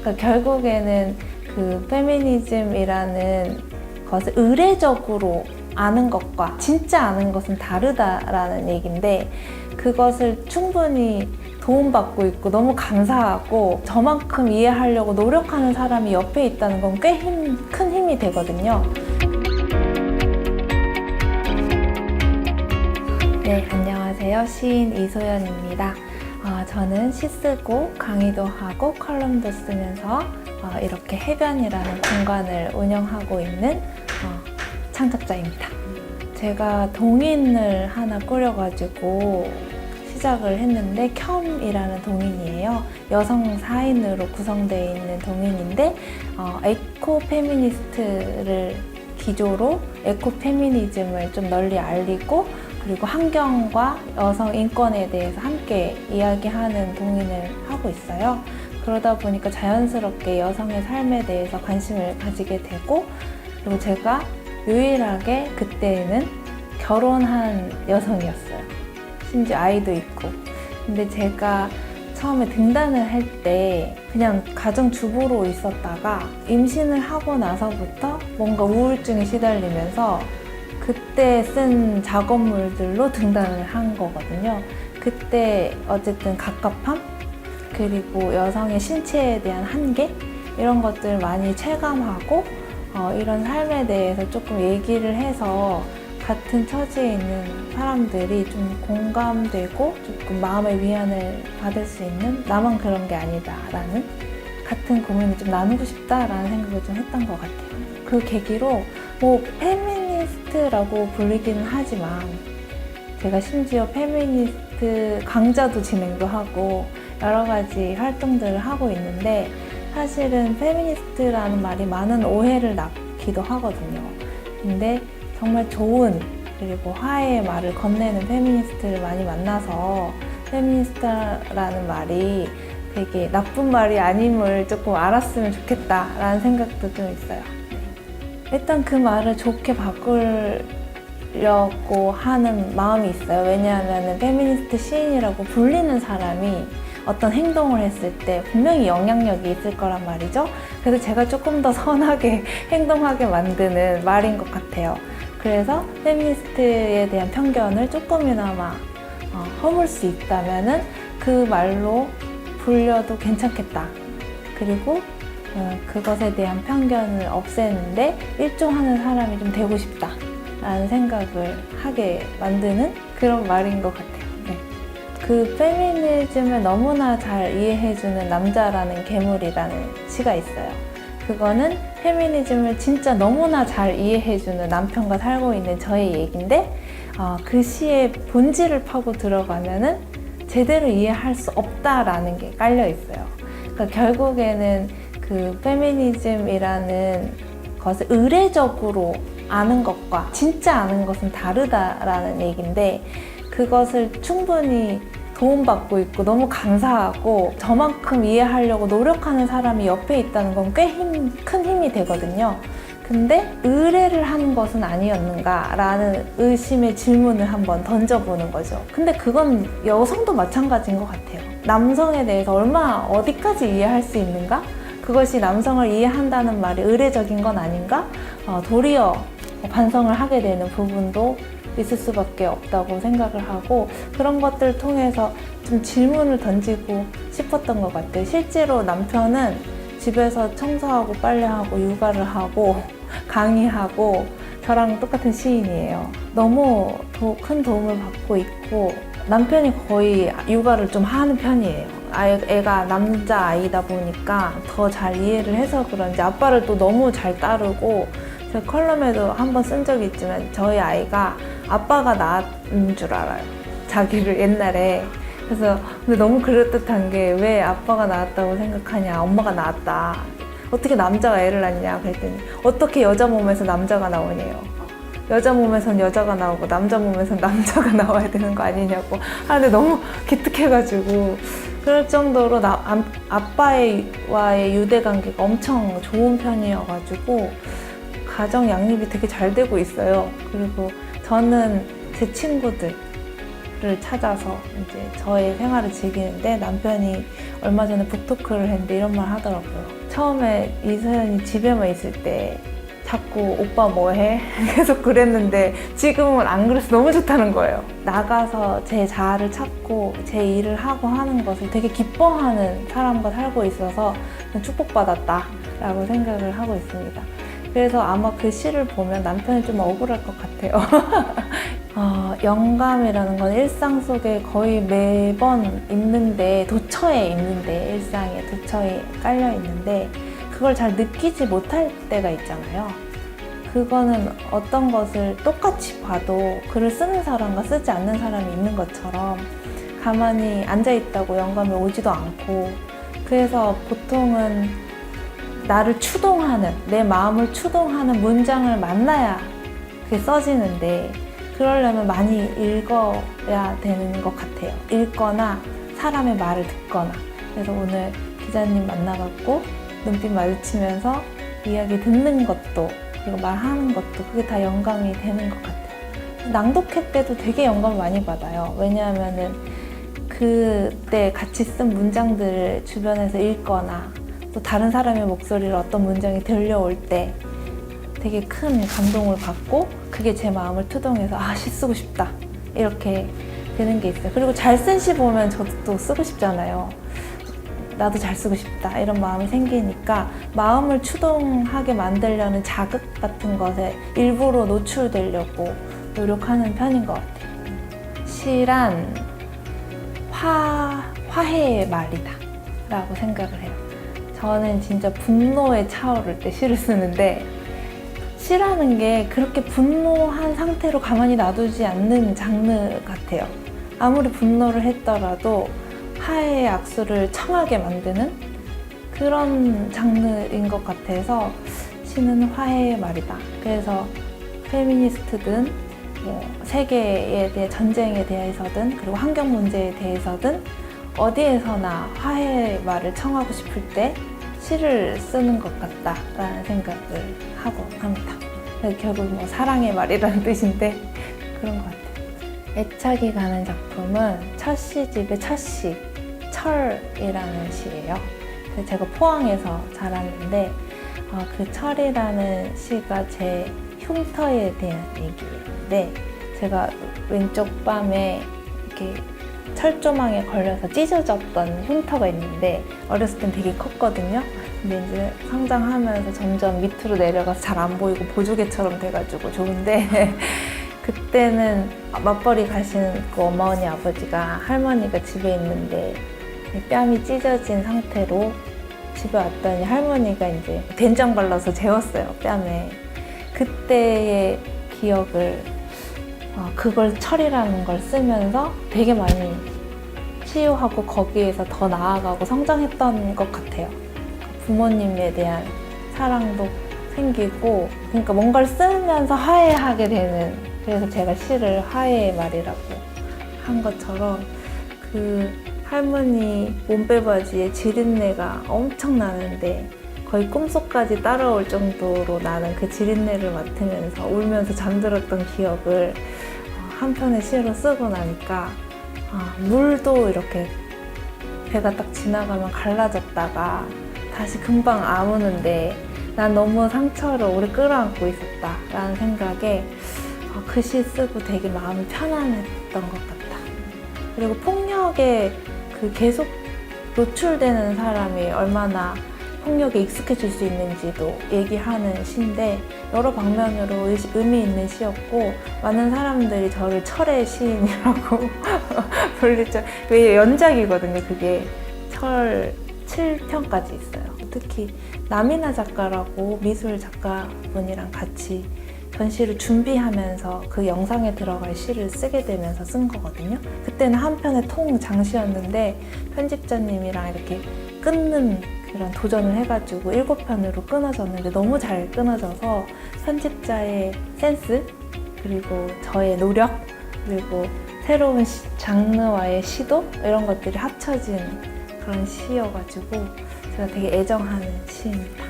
그러니까 결국에는 그 페미니즘이라는 것을 의례적으로 아는 것과 진짜 아는 것은 다르다라는 얘기인데, 그것을 충분히 도움받고 있고 너무 감사하고 저만큼 이해하려고 노력하는 사람이 옆에 있다는 건 꽤 큰 힘이 되거든요. 네, 안녕하세요. 시인 이소연입니다. 저는 시 쓰고 강의도 하고 컬럼도 쓰면서 이렇게 해변이라는 공간을 운영하고 있는 창작자입니다. 제가 동인을 하나 꾸려가지고 시작을 했는데, 켬이라는 동인이에요. 여성 4인으로 구성되어 있는 동인인데, 에코 페미니스트를 기조로 에코 페미니즘을 좀 널리 알리고, 그리고 환경과 여성 인권에 대해서 함께 이야기하는 동인을 하고 있어요. 그러다 보니까 자연스럽게 여성의 삶에 대해서 관심을 가지게 되고, 그리고 제가 유일하게 그때는 결혼한 여성이었어요. 심지어 아이도 있고. 근데 제가 처음에 등단을 할 때 그냥 가정주부로 있었다가 임신을 하고 나서부터 뭔가 우울증에 시달리면서 그때 쓴 작업물들로 등단을 한 거거든요. 그때 어쨌든 갑갑함, 그리고 여성의 신체에 대한 한계, 이런 것들 많이 체감하고 이런 삶에 대해서 조금 얘기를 해서 같은 처지에 있는 사람들이 좀 공감되고 조금 마음의 위안을 받을 수 있는, 나만 그런 게 아니다라는, 같은 고민을 좀 나누고 싶다라는 생각을 좀 했던 것 같아요. 그 계기로 페미니스트라고 불리기는 하지만 제가 심지어 페미니스트 강좌도 진행도 하고 여러 가지 활동들을 하고 있는데, 사실은 페미니스트라는 말이 많은 오해를 낳기도 하거든요. 근데 정말 좋은, 그리고 화해의 말을 건네는 페미니스트를 많이 만나서 페미니스트라는 말이 되게 나쁜 말이 아님을 조금 알았으면 좋겠다라는 생각도 좀 있어요. 일단 그 말을 좋게 바꾸려고 하는 마음이 있어요. 왜냐하면 페미니스트 시인이라고 불리는 사람이 어떤 행동을 했을 때 분명히 영향력이 있을 거란 말이죠. 그래서 제가 조금 더 선하게 행동하게 만드는 말인 것 같아요. 그래서 페미니스트에 대한 편견을 조금이나마 허물 수 있다면은 그 말로 불려도 괜찮겠다. 그리고 그것에 대한 편견을 없애는데 일조하는 사람이 좀 되고 싶다 라는 생각을 하게 만드는 그런 말인 것 같아요. 네. 그 페미니즘을 너무나 잘 이해해주는 남자라는 괴물이라는 시가 있어요. 그거는 페미니즘을 진짜 너무나 잘 이해해주는 남편과 살고 있는 저의 얘기인데, 그 시의 본질을 파고 들어가면은 제대로 이해할 수 없다라는 게 깔려 있어요. 그러니까 결국에는 그 페미니즘이라는 것을 의례적으로 아는 것과 진짜 아는 것은 다르다라는 얘기인데, 그것을 충분히 도움받고 있고 너무 감사하고 저만큼 이해하려고 노력하는 사람이 옆에 있다는 건 꽤 큰 힘이 되거든요. 근데 의뢰를 하는 것은 아니었는가라는 의심의 질문을 한번 던져보는 거죠. 근데 그건 여성도 마찬가지인 것 같아요. 남성에 대해서 어디까지 이해할 수 있는가? 그것이 남성을 이해한다는 말이 의례적인 건 아닌가? 도리어 반성을 하게 되는 부분도 있을 수밖에 없다고 생각을 하고, 그런 것들을 통해서 좀 질문을 던지고 싶었던 것 같아요. 실제로 남편은 집에서 청소하고 빨래하고 육아를 하고 강의하고 저랑 똑같은 시인이에요. 너무 큰 도움을 받고 있고, 남편이 거의 육아를 좀 하는 편이에요. 애가 남자아이다 보니까 더 잘 이해를 해서 그런지 아빠를 또 너무 잘 따르고, 제가 컬럼에도 한번 쓴 적이 있지만 저희 아이가 아빠가 낳은 줄 알아요. 자기를 옛날에. 그래서 근데 너무 그럴듯한 게, 왜 아빠가 낳았다고 생각하냐, 엄마가 낳았다. 어떻게 남자가 애를 낳냐 그랬더니, 어떻게 여자 몸에서 남자가 나오냐요. 여자 몸에선 여자가 나오고 남자 몸에선 남자가 나와야 되는 거 아니냐고 하는데, 너무 기특해가지고, 그럴 정도로 아빠와의 유대관계가 엄청 좋은 편이어가지고 가정 양립이 되게 잘 되고 있어요. 그리고 저는 제 친구들, 찾아서 이제 저의 생활을 즐기는데 남편이 얼마 전에 북토크를 했는데 이런 말 하더라고요. 처음에 이서연이 집에만 있을 때 자꾸 오빠 뭐 해? 계속 그랬는데 지금은 안 그래서 너무 좋다는 거예요. 나가서 제 자아를 찾고 제 일을 하고 하는 것을 되게 기뻐하는 사람과 살고 있어서 축복받았다 라고 생각을 하고 있습니다. 그래서 아마 그 시를 보면 남편이 좀 억울할 것 같아요. 영감이라는 건 일상 속에 거의 매번 있는데, 도처에 있는데, 일상에 도처에 깔려 있는데 그걸 잘 느끼지 못할 때가 있잖아요. 그거는 어떤 것을 똑같이 봐도 글을 쓰는 사람과 쓰지 않는 사람이 있는 것처럼 가만히 앉아있다고 영감이 오지도 않고, 그래서 보통은 나를 추동하는, 내 마음을 추동하는 문장을 만나야 그게 써지는데, 그러려면 많이 읽어야 되는 것 같아요. 읽거나 사람의 말을 듣거나. 그래서 오늘 기자님 만나갖고 눈빛 마주치면서 이야기 듣는 것도, 그리고 말하는 것도, 그게 다 영감이 되는 것 같아요. 낭독회 때도 되게 영감을 많이 받아요. 왜냐하면은 그때 같이 쓴 문장들을 주변에서 읽거나 또 다른 사람의 목소리로 어떤 문장이 들려올 때 되게 큰 감동을 받고, 그게 제 마음을 투동해서 시 쓰고 싶다 이렇게 되는 게 있어요. 그리고 잘 쓴 시 보면 저도 또 쓰고 싶잖아요. 나도 잘 쓰고 싶다 이런 마음이 생기니까 마음을 추동하게 만들려는 자극 같은 것에 일부러 노출되려고 노력하는 편인 것 같아요. 시란 화해의 말이다 라고 생각을 해요. 저는 진짜 분노에 차오를 때 시를 쓰는데, 시라는 게 그렇게 분노한 상태로 가만히 놔두지 않는 장르 같아요. 아무리 분노를 했더라도 화해의 악수를 청하게 만드는 그런 장르인 것 같아서 시는 화해의 말이다. 그래서 페미니스트든 세계에 대해 전쟁에 대해서든 그리고 환경 문제에 대해서든 어디에서나 화해의 말을 청하고 싶을 때 시를 쓰는 것 같다라는 생각을 하고 합니다. 결국 사랑의 말이라는 뜻인데 그런 것 같아요. 애착이 가는 작품은 첫 시집의 첫 시, 철이라는 시예요. 그래서 제가 포항에서 자랐는데 그 철이라는 시가 제 흉터에 대한 얘기인데, 제가 왼쪽 뺨에 이렇게 철조망에 걸려서 찢어졌던 흉터가 있는데 어렸을 땐 되게 컸거든요. 근데 이제 성장하면서 점점 밑으로 내려가서 잘 안 보이고 보조개처럼 돼가지고 좋은데 그때는 맞벌이 가신 그 어머니 아버지가, 할머니가 집에 있는데 뺨이 찢어진 상태로 집에 왔더니 할머니가 이제 된장 발라서 재웠어요, 뺨에. 그때의 기억을 그걸 철이라는 걸 쓰면서 되게 많이 치유하고 거기에서 더 나아가고 성장했던 것 같아요. 부모님에 대한 사랑도 생기고, 그러니까 뭔가를 쓰면서 화해하게 되는, 그래서 제가 시를 화해의 말이라고 한 것처럼 그 할머니 몸빼바지에 지린내가 엄청 나는데 거의 꿈속까지 따라올 정도로 나는 그 지린내를 맡으면서 울면서 잠들었던 기억을 한 편의 시로 쓰고 나니까 물도 이렇게 배가 딱 지나가면 갈라졌다가 다시 금방 아무는데 난 너무 상처를 오래 끌어안고 있었다 라는 생각에 그 시 쓰고 되게 마음이 편안했던 것 같다. 그리고 폭력에 계속 노출되는 사람이 얼마나 폭력에 익숙해질 수 있는지도 얘기하는 시인데, 여러 방면으로 의미 있는 시였고, 많은 사람들이 저를 철의 시인이라고 불리죠. 왜 연작이거든요. 그게 철 7편까지 있어요. 특히 남이나 작가라고 미술 작가분이랑 같이 전시를 준비하면서 그 영상에 들어갈 시를 쓰게 되면서 쓴 거거든요. 그때는 한 편의 통 장시였는데 편집자님이랑 이렇게 끊는 그런 도전을 해가지고 7편으로 끊어졌는데 너무 잘 끊어져서 편집자의 센스, 그리고 저의 노력, 그리고 새로운 장르와의 시도, 이런 것들이 합쳐진 그런 시여가지고 제가 되게 애정하는 시입니다.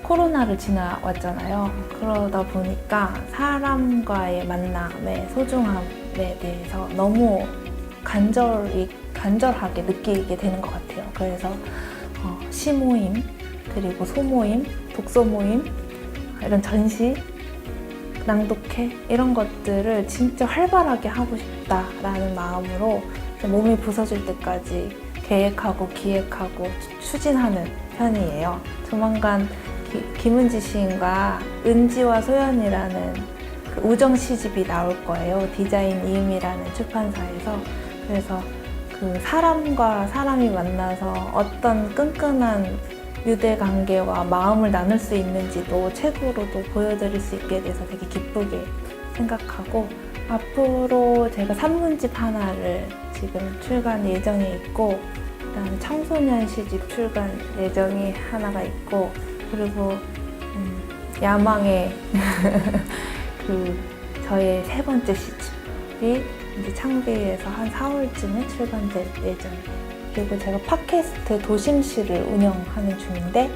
코로나를 지나왔잖아요. 그러다 보니까 사람과의 만남의 소중함에 대해서 너무 간절하게 느끼게 되는 것 같아요. 그래서 시 모임, 그리고 소모임, 독서 모임, 이런 전시, 낭독회 이런 것들을 진짜 활발하게 하고 싶다라는 마음으로 몸이 부서질 때까지 계획하고 기획하고 추진하는 편이에요. 조만간 김은지 시인과 은지와 소연이라는 그 우정 시집이 나올 거예요. 디자인 이음이라는 출판사에서. 그래서 그 사람과 사람이 만나서 어떤 끈끈한 유대 관계와 마음을 나눌 수 있는지도 책으로도 보여드릴 수 있게 돼서 되게 기쁘게 생각하고, 앞으로 제가 산문집 하나를 지금 출간 예정에 있고, 그다음에 청소년 시집 출간 예정이 하나가 있고, 그리고 야망의 저의 3번째 시집이 이제 창비에서 한 4월쯤에 출간될 예정이에요. 그리고 제가 팟캐스트 도심시를 운영하는 중인데,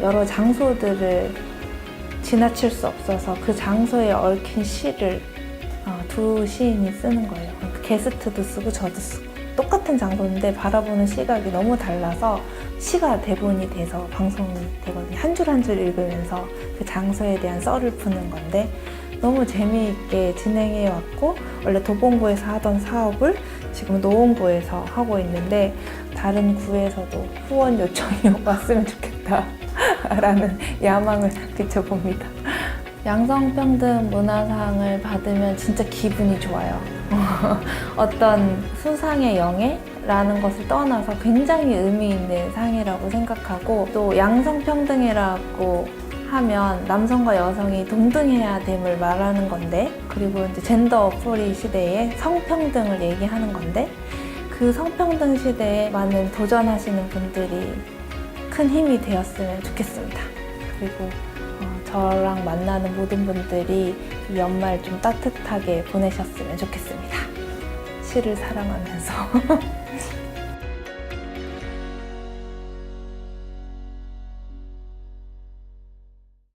여러 장소들을 지나칠 수 없어서 그 장소에 얽힌 시를 두 시인이 쓰는 거예요. 그러니까 게스트도 쓰고 저도 쓰고 똑같은 장소인데 바라보는 시각이 너무 달라서 시가 대본이 돼서 방송이 되거든요. 한 줄 한 줄 읽으면서 그 장소에 대한 썰을 푸는 건데 너무 재미있게 진행해 왔고, 원래 도봉구에서 하던 사업을 지금 노원구에서 하고 있는데 다른 구에서도 후원 요청이 왔으면 좋겠다 라는 야망을 비춰봅니다. 양성평등 문화상을 받으면 진짜 기분이 좋아요. 어떤 수상의 영예라는 것을 떠나서 굉장히 의미 있는 상이라고 생각하고, 또 양성평등이라고 하면 남성과 여성이 동등해야 됨을 말하는 건데, 그리고 이제 젠더 프리 시대에 성평등을 얘기하는 건데, 그 성평등 시대에 많은 도전하시는 분들이 큰 힘이 되었으면 좋겠습니다. 그리고 저랑 만나는 모든 분들이 이 연말 좀 따뜻하게 보내셨으면 좋겠습니다. 시를 사랑하면서